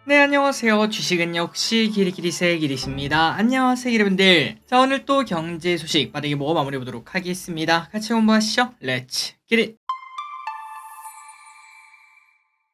네, 안녕하세요. 주식은 역시 기리기리새 기리십니다. 안녕하세요, 여러분들. 자, 오늘 또 경제 소식 빠르게 모아 마무리해 보도록 하겠습니다. 같이 공부하시죠. 렛츠 기릿!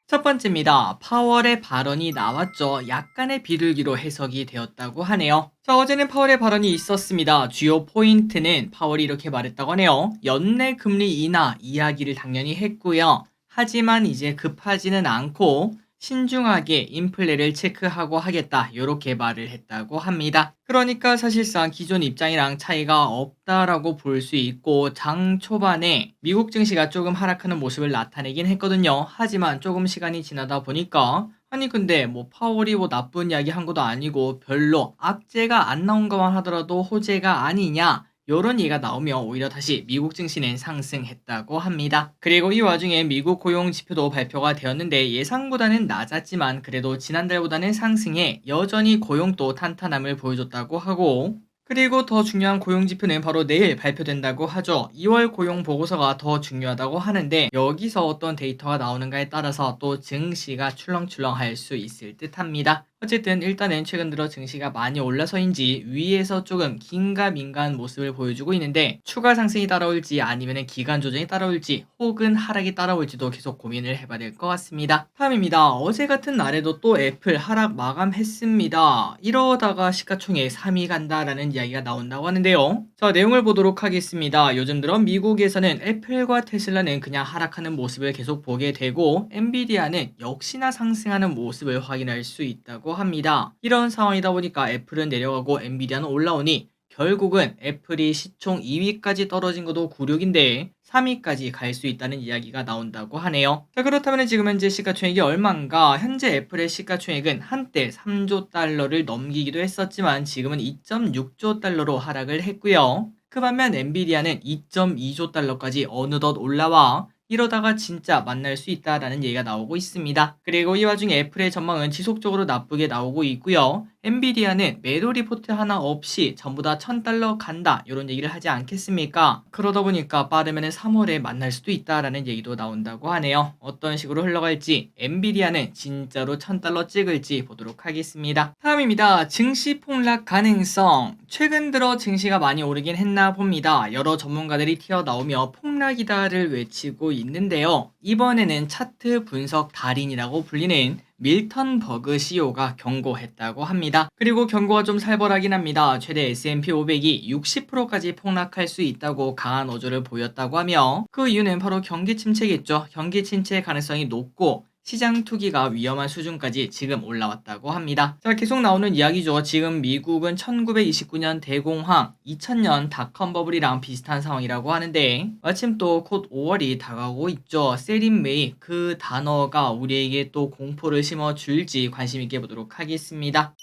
첫 번째입니다. 파월의 발언이 나왔죠. 약간의 비둘기로 해석이 되었다고 하네요. 자, 어제는 파월의 발언이 있었습니다. 주요 포인트는 파월이 이렇게 말했다고 하네요. 연내 금리 인하 이야기를 당연히 했고요. 하지만 이제 급하지는 않고 신중하게 인플레를 체크하고 하겠다. 이렇게 말을 했다고 합니다. 그러니까 사실상 기존 입장이랑 차이가 없다라고 볼 수 있고, 장 초반에 미국 증시가 조금 하락하는 모습을 나타내긴 했거든요. 하지만 조금 시간이 지나다 보니까 아니 근데 뭐 파월이 뭐 나쁜 이야기 한 것도 아니고 별로 악재가 안 나온 것만 하더라도 호재가 아니냐, 요런 얘기가 나오며 오히려 다시 미국 증시는 상승했다고 합니다. 그리고 이 와중에 미국 고용 지표도 발표가 되었는데 예상보다는 낮았지만 그래도 지난달보다는 상승해 여전히 고용도 탄탄함을 보여줬다고 하고, 그리고 더 중요한 고용 지표는 바로 내일 발표된다고 하죠. 2월 고용 보고서가 더 중요하다고 하는데 여기서 어떤 데이터가 나오는가에 따라서 또 증시가 출렁출렁할 수 있을 듯합니다. 어쨌든 일단은 최근 들어 증시가 많이 올라서인지 위에서 조금 긴가민가한 모습을 보여주고 있는데 추가 상승이 따라올지 아니면 기간 조정이 따라올지 혹은 하락이 따라올지도 계속 고민을 해봐야 될 것 같습니다. 다음입니다. 어제 같은 날에도 또 애플 하락 마감했습니다. 이러다가 시가총액 3위 간다라는 이야기가 나온다고 하는데요. 자, 내용을 보도록 하겠습니다. 요즘 들어 미국에서는 애플과 테슬라는 그냥 하락하는 모습을 계속 보게 되고 엔비디아는 역시나 상승하는 모습을 확인할 수 있다고 합니다. 이런 상황이다 보니까 애플은 내려가고 엔비디아는 올라오니 결국은 애플이 시총 2위까지 떨어진 것도 굴욕인데 3위까지 갈 수 있다는 이야기가 나온다고 하네요. 자, 그렇다면 지금 현재 시가총액이 얼마인가? 현재 애플의 시가총액은 한때 3조 달러를 넘기기도 했었지만 지금은 2.6조 달러로 하락을 했고요. 그 반면 엔비디아는 2.2조 달러까지 어느덧 올라와 이러다가 진짜 만날 수 있다라는 얘기가 나오고 있습니다. 그리고 이 와중에 애플의 전망은 지속적으로 나쁘게 나오고 있고요. 엔비디아는 매도 리포트 하나 없이 전부 다 1000달러 간다 이런 얘기를 하지 않겠습니까? 그러다 보니까 빠르면 3월에 만날 수도 있다라는 얘기도 나온다고 하네요. 어떤 식으로 흘러갈지 엔비디아는 진짜로 1000달러 찍을지 보도록 하겠습니다. 다음입니다. 증시 폭락 가능성. 최근 들어 증시가 많이 오르긴 했나 봅니다. 여러 전문가들이 튀어나오며 폭락이다를 외치고 있는데요. 이번에는 차트 분석 달인이라고 불리는 밀턴 버그 CEO가 경고했다고 합니다. 그리고 경고가 좀 살벌하긴 합니다. 최대 S&P 500이 60%까지 폭락할 수 있다고 강한 어조를 보였다고 하며 그 이유는 바로 경기 침체겠죠. 경기 침체 가능성이 높고 시장 투기가 위험한 수준까지 지금 올라왔다고 합니다. 자, 계속 나오는 이야기죠. 지금 미국은 1929년 대공황, 2000년 닷컴 버블이랑 비슷한 상황이라고 하는데 마침 또 곧 5월이 다가오고 있죠. 세린 메이 그 단어가 우리에게 또 공포를 심어줄지 관심 있게 보도록 하겠습니다.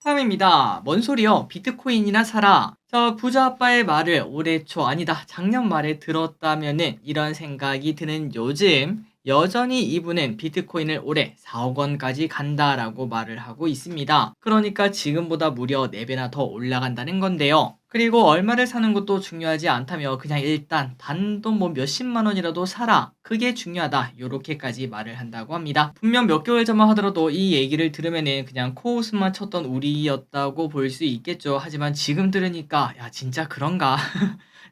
다음입니다. 뭔 소리요? 비트코인이나 사라. 자, 부자 아빠의 말을 올해 초 아니다 작년 말에 들었다면은 이런 생각이 드는 요즘 여전히 이분은 비트코인을 올해 4억 원까지 간다라고 말을 하고 있습니다. 그러니까 지금보다 무려 4배나 더 올라간다는 건데요. 그리고 얼마를 사는 것도 중요하지 않다며 그냥 일단 단돈 뭐 몇십만 원이라도 사라, 그게 중요하다, 요렇게까지 말을 한다고 합니다. 분명 몇 개월 전만 하더라도 이 얘기를 들으면은 그냥 코웃음만 쳤던 우리였다고 볼 수 있겠죠. 하지만 지금 들으니까 야 진짜 그런가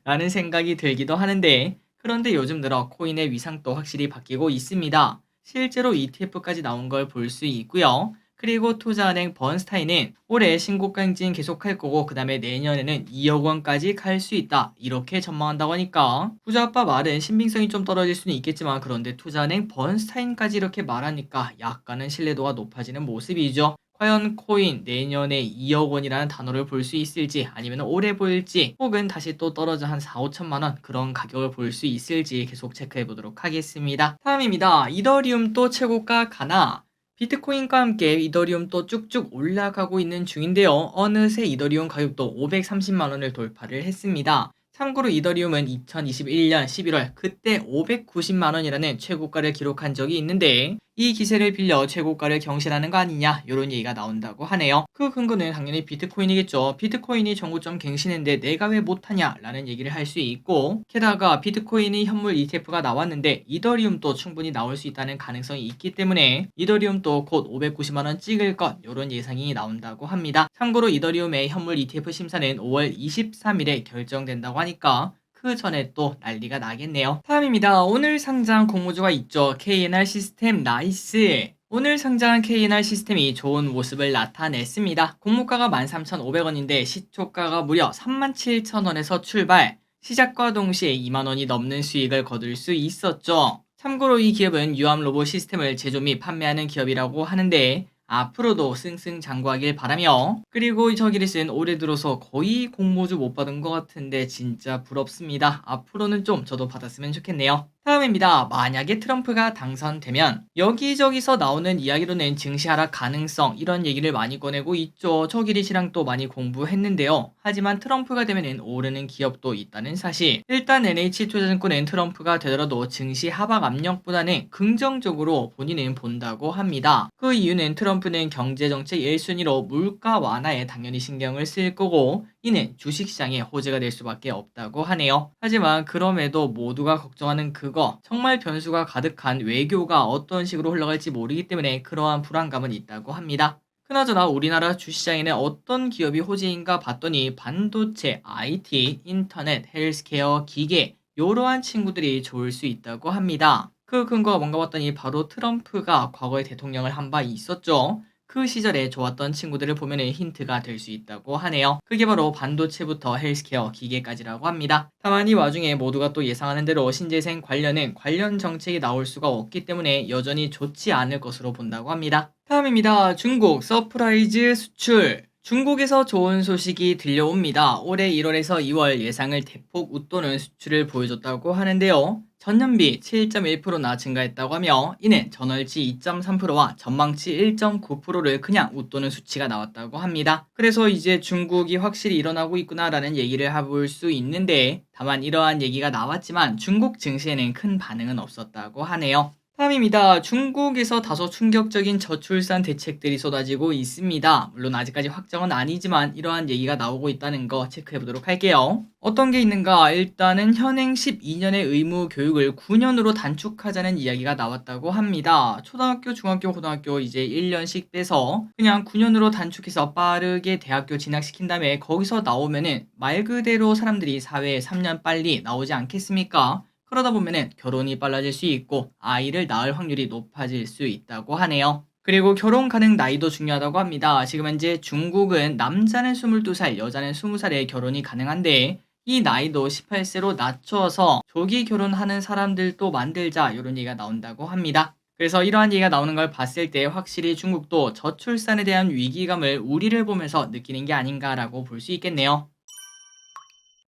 라는 생각이 들기도 하는데, 그런데 요즘 들어 코인의 위상도 확실히 바뀌고 있습니다. 실제로 ETF까지 나온 걸 볼 수 있고요. 그리고 투자은행 번스타인은 올해 신고가 행진 계속할 거고 그 다음에 내년에는 2억 원까지 갈 수 있다 이렇게 전망한다고 하니까 부자아빠 말은 신빙성이 좀 떨어질 수는 있겠지만 그런데 투자은행 번스타인까지 이렇게 말하니까 약간은 신뢰도가 높아지는 모습이죠. 과연 코인 내년에 2억 원이라는 단어를 볼 수 있을지 아니면 오래 보일지 혹은 다시 또 떨어져 한 4, 5천만 원 그런 가격을 볼 수 있을지 계속 체크해 보도록 하겠습니다. 다음입니다. 이더리움 또 최고가 가나? 비트코인과 함께 이더리움 또 쭉쭉 올라가고 있는 중인데요. 어느새 이더리움 가격도 530만 원을 돌파를 했습니다. 참고로 이더리움은 2021년 11월 그때 590만 원이라는 최고가를 기록한 적이 있는데 이 기세를 빌려 최고가를 경신하는 거 아니냐 이런 얘기가 나온다고 하네요. 그 근거는 당연히 비트코인이겠죠. 비트코인이 정고점 갱신했는데 내가 왜 못하냐 라는 얘기를 할 수 있고, 게다가 비트코인이 현물 ETF가 나왔는데 이더리움도 충분히 나올 수 있다는 가능성이 있기 때문에 이더리움도 곧 590만원 찍을 것 이런 예상이 나온다고 합니다. 참고로 이더리움의 현물 ETF 심사는 5월 23일에 결정된다고 하니까 그 전에 또 난리가 나겠네요. 다음입니다. 오늘 상장 공모주가 있죠. KNR 시스템 나이스. 오늘 상장한 KNR 시스템이 좋은 모습을 나타냈습니다. 공모가가 13,500원인데 시초가가 무려 37,000원에서 출발. 시작과 동시에 2만원이 넘는 수익을 거둘 수 있었죠. 참고로 이 기업은 유암 로봇 시스템을 제조 및 판매하는 기업이라고 하는데 앞으로도 승승장구하길 바라며, 그리고 저 기릿은 올해 들어서 거의 공모주 못 받은 것 같은데 진짜 부럽습니다. 앞으로는 좀 저도 받았으면 좋겠네요. 다음입니다. 만약에 트럼프가 당선되면 여기저기서 나오는 이야기로는 증시 하락 가능성 이런 얘기를 많이 꺼내고 있죠. 저 기릿이랑 또 많이 공부했는데요. 하지만 트럼프가 되면 오르는 기업도 있다는 사실. 일단 NH투자증권은 트럼프가 되더라도 증시 하락 압력보다는 긍정적으로 본인은 본다고 합니다. 그 이유는 트럼프는 경제정책 1순위로 물가 완화에 당연히 신경을 쓸 거고, 이는 주식시장의 호재가 될 수밖에 없다고 하네요. 하지만 그럼에도 모두가 걱정하는 그거, 정말 변수가 가득한 외교가 어떤 식으로 흘러갈지 모르기 때문에 그러한 불안감은 있다고 합니다. 그나저나 우리나라 주시장에는 어떤 기업이 호재인가 봤더니 반도체, IT, 인터넷, 헬스케어, 기계 이러한 친구들이 좋을 수 있다고 합니다. 그 근거가 뭔가 봤더니 바로 트럼프가 과거에 대통령을 한 바 있었죠. 그 시절에 좋았던 친구들을 보면 힌트가 될 수 있다고 하네요. 그게 바로 반도체부터 헬스케어, 기계까지라고 합니다. 다만 이 와중에 모두가 또 예상하는 대로 신재생 관련은 관련 정책이 나올 수가 없기 때문에 여전히 좋지 않을 것으로 본다고 합니다. 다음입니다. 중국 서프라이즈 수출. 중국에서 좋은 소식이 들려옵니다. 올해 1월에서 2월 예상을 대폭 웃도는 수출을 보여줬다고 하는데요. 전년비 7.1%나 증가했다고 하며, 이는 전월치 2.3%와 전망치 1.9%를 그냥 웃도는 수치가 나왔다고 합니다. 그래서 이제 중국이 확실히 일어나고 있구나라는 얘기를 해볼 수 있는데, 다만 이러한 얘기가 나왔지만 중국 증시에는 큰 반응은 없었다고 하네요. 다음입니다. 중국에서 다소 충격적인 저출산 대책들이 쏟아지고 있습니다. 물론 아직까지 확정은 아니지만 이러한 얘기가 나오고 있다는 거 체크해보도록 할게요. 어떤 게 있는가? 일단은 현행 12년의 의무 교육을 9년으로 단축하자는 이야기가 나왔다고 합니다. 초등학교, 중학교, 고등학교 이제 1년씩 빼서 그냥 9년으로 단축해서 빠르게 대학교 진학시킨 다음에 거기서 나오면은 말 그대로 사람들이 사회에 3년 빨리 나오지 않겠습니까? 그러다 보면은 결혼이 빨라질 수 있고 아이를 낳을 확률이 높아질 수 있다고 하네요. 그리고 결혼 가능 나이도 중요하다고 합니다. 지금 현재 중국은 남자는 22살, 여자는 20살에 결혼이 가능한데 이 나이도 18세로 낮춰서 조기 결혼하는 사람들도 만들자 이런 얘기가 나온다고 합니다. 그래서 이러한 얘기가 나오는 걸 봤을 때 확실히 중국도 저출산에 대한 위기감을 우리를 보면서 느끼는 게 아닌가라고 볼 수 있겠네요.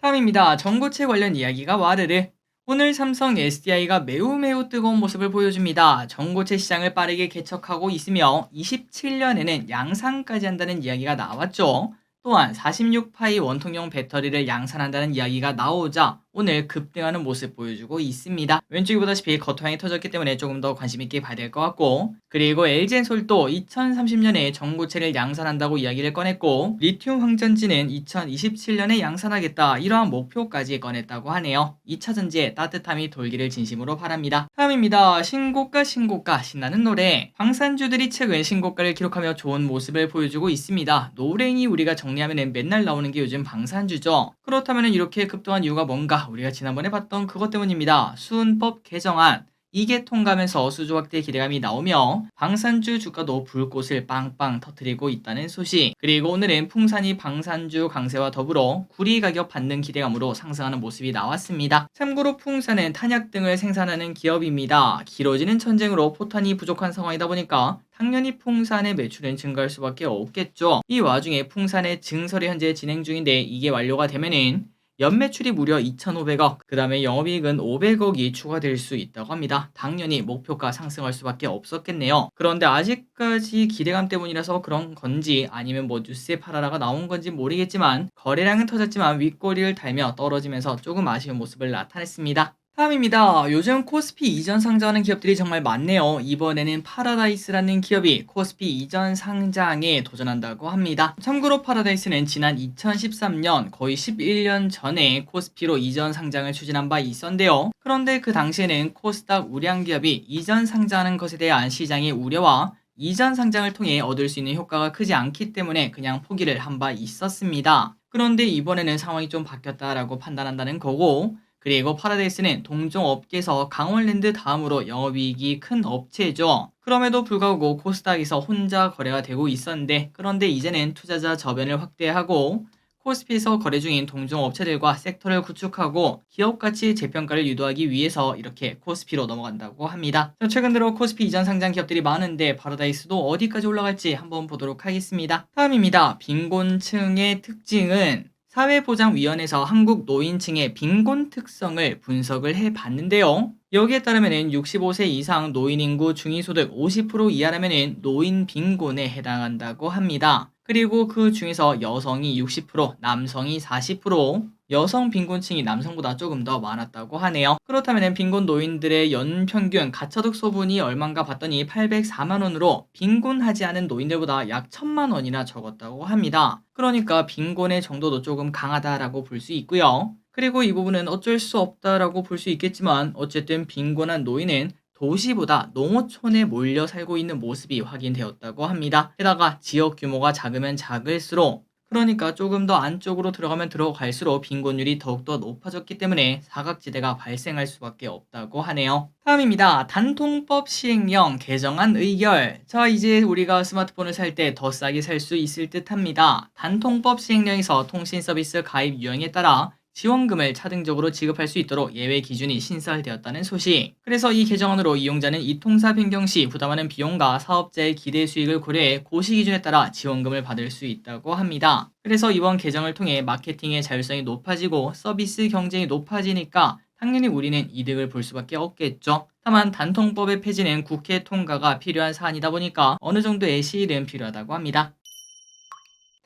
다음입니다. 전고체 관련 이야기가 와르르. 오늘 삼성 SDI가 매우 뜨거운 모습을 보여줍니다. 전고체 시장을 빠르게 개척하고 있으며 27년에는 양산까지 한다는 이야기가 나왔죠. 또한 46파이 원통형 배터리를 양산한다는 이야기가 나오자 오늘 급등하는 모습 보여주고 있습니다. 왼쪽에 보다시피 겉토양이 터졌기 때문에 조금 더 관심 있게 봐야 될 것 같고, 그리고 LG엔솔도 2030년에 전고체를 양산한다고 이야기를 꺼냈고, 리튬 황전지는 2027년에 양산하겠다 이러한 목표까지 꺼냈다고 하네요. 2차 전지에 따뜻함이 돌기를 진심으로 바랍니다. 다음입니다. 신고가 신나는 노래. 방산주들이 최근 신고가를 기록하며 좋은 모습을 보여주고 있습니다. 노랭이 우리가 정리하면 맨날 나오는 게 요즘 방산주죠. 그렇다면 이렇게 급등한 이유가 뭔가? 우리가 지난번에 봤던 그것 때문입니다. 수은법 개정안. 이게 통과하면서 수주 확대 기대감이 나오며 방산주 주가도 불꽃을 빵빵 터뜨리고 있다는 소식. 그리고 오늘은 풍산이 방산주 강세와 더불어 구리 가격 반등 기대감으로 상승하는 모습이 나왔습니다. 참고로 풍산은 탄약 등을 생산하는 기업입니다. 길어지는 전쟁으로 포탄이 부족한 상황이다 보니까 당연히 풍산의 매출은 증가할 수밖에 없겠죠. 이 와중에 풍산의 증설이 현재 진행 중인데 이게 완료가 되면은 연매출이 무려 2,500억, 그 다음에 영업이익은 500억이 추가될 수 있다고 합니다. 당연히 목표가 상승할 수밖에 없었겠네요. 그런데 아직까지 기대감 때문이라서 그런 건지 아니면 뭐 뉴스에 팔아라가 나온 건지 모르겠지만 거래량은 터졌지만 윗꼬리를 달며 떨어지면서 조금 아쉬운 모습을 나타냈습니다. 다음입니다. 요즘 코스피 이전 상장하는 기업들이 정말 많네요. 이번에는 파라다이스라는 기업이 코스피 이전 상장에 도전한다고 합니다. 참고로 파라다이스는 지난 2013년 거의 11년 전에 코스피로 이전 상장을 추진한 바 있었는데요. 그런데 그 당시에는 코스닥 우량 기업이 이전 상장하는 것에 대한 시장의 우려와 이전 상장을 통해 얻을 수 있는 효과가 크지 않기 때문에 그냥 포기를 한 바 있었습니다. 그런데 이번에는 상황이 좀 바뀌었다라고 판단한다는 거고, 그리고 파라다이스는 동종업계에서 강원랜드 다음으로 영업이익이 큰 업체죠. 그럼에도 불구하고 코스닥에서 혼자 거래가 되고 있었는데, 그런데 이제는 투자자 저변을 확대하고 코스피에서 거래 중인 동종업체들과 섹터를 구축하고 기업가치 재평가를 유도하기 위해서 이렇게 코스피로 넘어간다고 합니다. 최근 들어 코스피 이전 상장 기업들이 많은데 파라다이스도 어디까지 올라갈지 한번 보도록 하겠습니다. 다음입니다. 빈곤층의 특징은 사회보장위원회에서 한국 노인층의 빈곤 특성을 분석을 해봤는데요. 여기에 따르면 65세 이상 노인 인구 중위소득 50% 이하라면 노인 빈곤에 해당한다고 합니다. 그리고 그 중에서 여성이 60%, 남성이 40%, 여성 빈곤층이 남성보다 조금 더 많았다고 하네요. 그렇다면 빈곤 노인들의 연평균 가처득 소분이 얼마인가 봤더니 804만 원으로 빈곤하지 않은 노인들보다 약 1000만 원이나 적었다고 합니다. 그러니까 빈곤의 정도도 조금 강하다라고 볼 수 있고요. 그리고 이 부분은 어쩔 수 없다라고 볼 수 있겠지만 어쨌든 빈곤한 노인은 도시보다 농어촌에 몰려 살고 있는 모습이 확인되었다고 합니다. 게다가 지역 규모가 작으면 작을수록, 그러니까 조금 더 안쪽으로 들어가면 들어갈수록 빈곤율이 더욱더 높아졌기 때문에 사각지대가 발생할 수밖에 없다고 하네요. 다음입니다. 단통법 시행령 개정안 의결. 자, 이제 우리가 스마트폰을 살 때 더 싸게 살 수 있을 듯 합니다. 단통법 시행령에서 통신 서비스 가입 유형에 따라 지원금을 차등적으로 지급할 수 있도록 예외 기준이 신설되었다는 소식. 그래서 이 개정안으로 이용자는 이통사 변경 시 부담하는 비용과 사업자의 기대 수익을 고려해 고시 기준에 따라 지원금을 받을 수 있다고 합니다. 그래서 이번 개정을 통해 마케팅의 자율성이 높아지고 서비스 경쟁이 높아지니까 당연히 우리는 이득을 볼 수밖에 없겠죠. 다만 단통법의 폐지는 국회 통과가 필요한 사안이다 보니까 어느 정도의 시일은 필요하다고 합니다.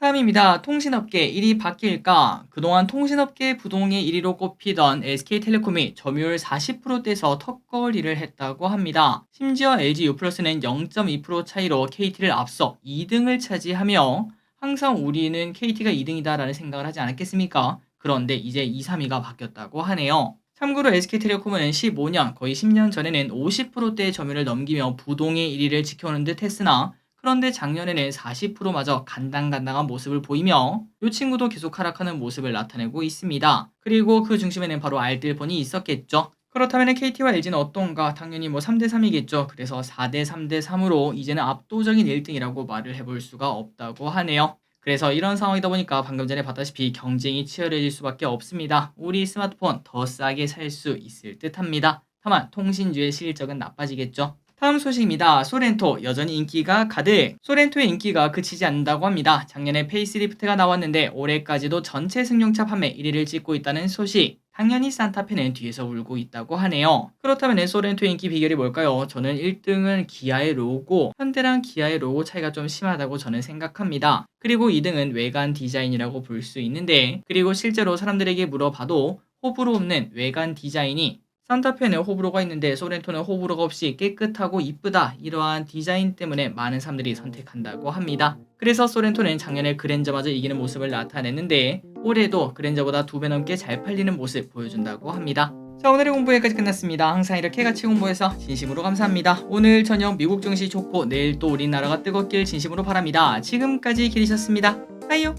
다음입니다. 통신업계 1위 바뀔까? 그동안 통신업계 부동의 1위로 꼽히던 SK텔레콤이 점유율 40%대에서 턱걸이를 했다고 합니다. 심지어 LG U+는 0.2% 차이로 KT를 앞서 2등을 차지하며 항상 우리는 KT가 2등이다라는 생각을 하지 않았겠습니까? 그런데 이제 2, 3위가 바뀌었다고 하네요. 참고로 SK텔레콤은 15년, 거의 10년 전에는 50%대의 점유율을 넘기며 부동의 1위를 지켜오는 듯 했으나 그런데 작년에는 40%마저 간당간당한 모습을 보이며 이 친구도 계속 하락하는 모습을 나타내고 있습니다. 그리고 그 중심에는 바로 알뜰폰이 있었겠죠. 그렇다면 KT와 LG는 어떤가? 당연히 3대3이겠죠. 그래서 4대 3대 3으로 이제는 압도적인 1등이라고 말을 해볼 수가 없다고 하네요. 그래서 이런 상황이다 보니까 방금 전에 봤다시피 경쟁이 치열해질 수밖에 없습니다. 우리 스마트폰 더 싸게 살 수 있을 듯 합니다. 다만 통신주의 실적은 나빠지겠죠. 다음 소식입니다. 소렌토 여전히 인기가 가득. 소렌토의 인기가 그치지 않는다고 합니다. 작년에 페이스리프트가 나왔는데 올해까지도 전체 승용차 판매 1위를 찍고 있다는 소식. 당연히 산타페는 뒤에서 울고 있다고 하네요. 그렇다면 소렌토의 인기 비결이 뭘까요? 저는 1등은 기아의 로고, 현대랑 기아의 로고 차이가 좀 심하다고 저는 생각합니다. 그리고 2등은 외관 디자인이라고 볼 수 있는데, 그리고 실제로 사람들에게 물어봐도 호불호 없는 외관 디자인이, 산타페는 호불호가 있는데 소렌토는 호불호가 없이 깨끗하고 이쁘다, 이러한 디자인 때문에 많은 사람들이 선택한다고 합니다. 그래서 소렌토는 작년에 그랜저마저 이기는 모습을 나타냈는데 올해도 그랜저보다 2배 넘게 잘 팔리는 모습 보여준다고 합니다. 자, 오늘의 공부 여기까지 끝났습니다. 항상 이렇게 같이 공부해서 진심으로 감사합니다. 오늘 저녁 미국 증시 좋고 내일 또 우리나라가 뜨겁길 진심으로 바랍니다. 지금까지 기리셨습니다. 빠이요.